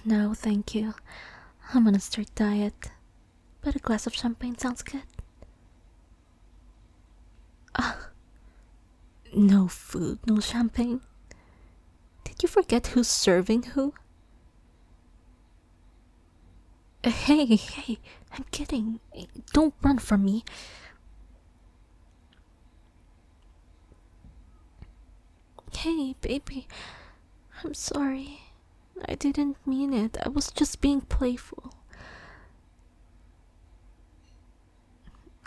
No, thank you. I'm on a strict diet, but a glass of champagne sounds good. No food, no champagne. Did you forget who's serving who? Hey, I'm kidding. Don't run from me. Hey, baby, I'm sorry. I didn't mean it. I was just being playful.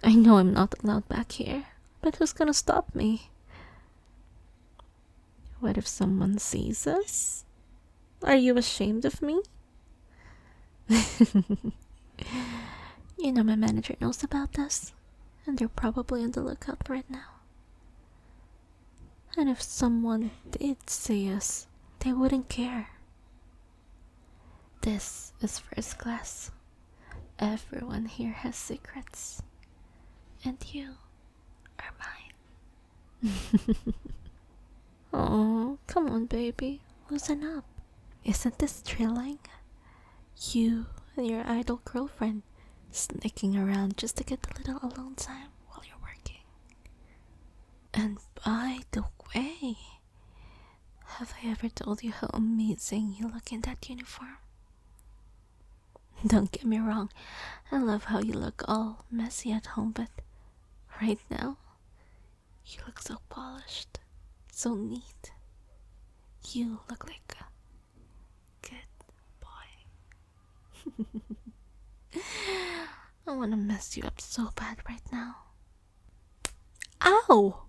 I know I'm not allowed back here, but who's gonna stop me? What if someone sees us? Are you ashamed of me? You know my manager knows about us, and they're probably on the lookout right now. And if someone did see us, they wouldn't care. This is first class. Everyone here has secrets. And you are mine. Oh, come on, baby. Loosen up. Isn't this thrilling? You and your idol girlfriend sneaking around just to get a little alone time while you're working. And by the way, have I ever told you how amazing you look in that uniform? Don't get me wrong, I love how you look all messy at home, but right now, you look so polished, so neat. You look like a good boy. I want to mess you up so bad right now. Ow!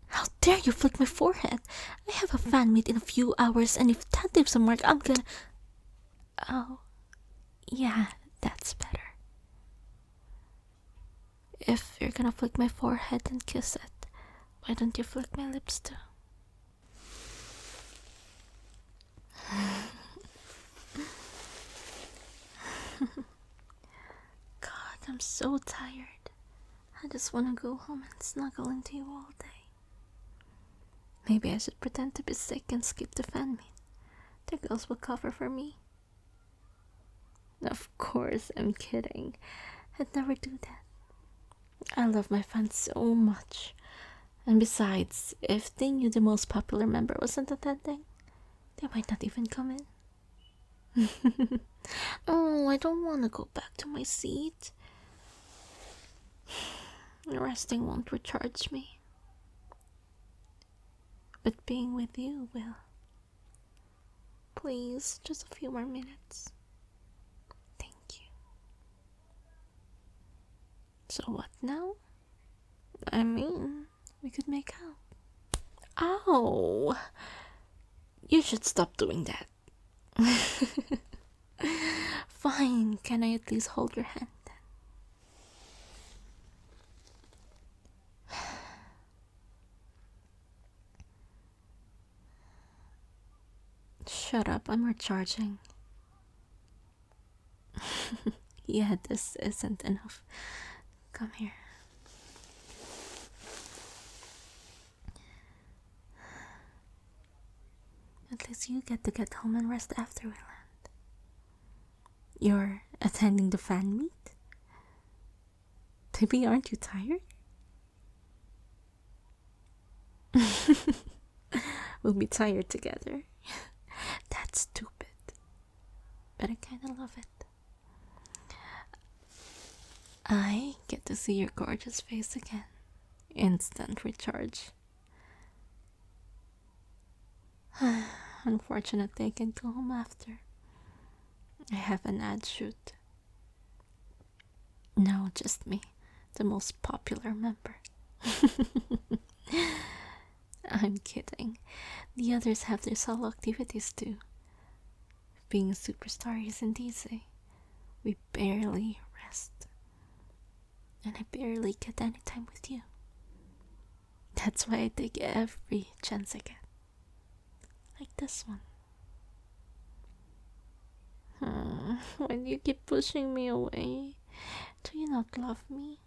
How dare you flick my forehead? I have a fan meet in a few hours, and if that leaves a mark, I'm gonna... Oh, yeah, that's better. If you're gonna flick my forehead and kiss it, why don't you flick my lips too? God, I'm so tired. I just wanna go home and snuggle into you all day. Maybe I should pretend to be sick and skip the fan meet. The girls will cover for me. Of course, I'm kidding. I'd never do that. I love my fans so much. And besides, if they knew the most popular member wasn't attending, they might not even come in. Oh, I don't want to go back to my seat. Resting won't recharge me. But being with you will. Please, just a few more minutes. Thank you. So what now? I mean, we could make out. Ow! You should stop doing that. Fine, can I at least hold your hand then? Shut up, I'm recharging. Yeah, this isn't enough. Come here. At least you get to get home and rest after we land. You're attending the fan meet? Baby, aren't you tired? We'll be tired together. That's stupid. But I kinda love it. I get to see your gorgeous face again. Instant recharge. Unfortunately, I can't go home after. I have an ad shoot. No, just me, the most popular member. I'm kidding. The others have their solo activities too. Being a superstar isn't easy. We barely rest. And I barely get any time with you. That's why I take every chance I get. Like this one. Why do you keep pushing me away? Do you not love me?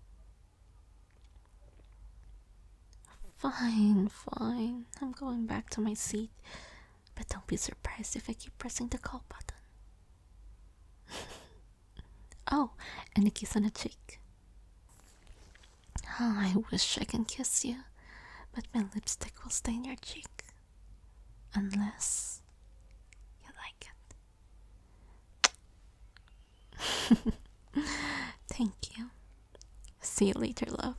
Fine. I'm going back to my seat. But don't be surprised if I keep pressing the call button. Oh, and a kiss on the cheek. Oh, I wish I can kiss you, but my lipstick will stain your cheek. Unless you like it. Thank you. See you later, love.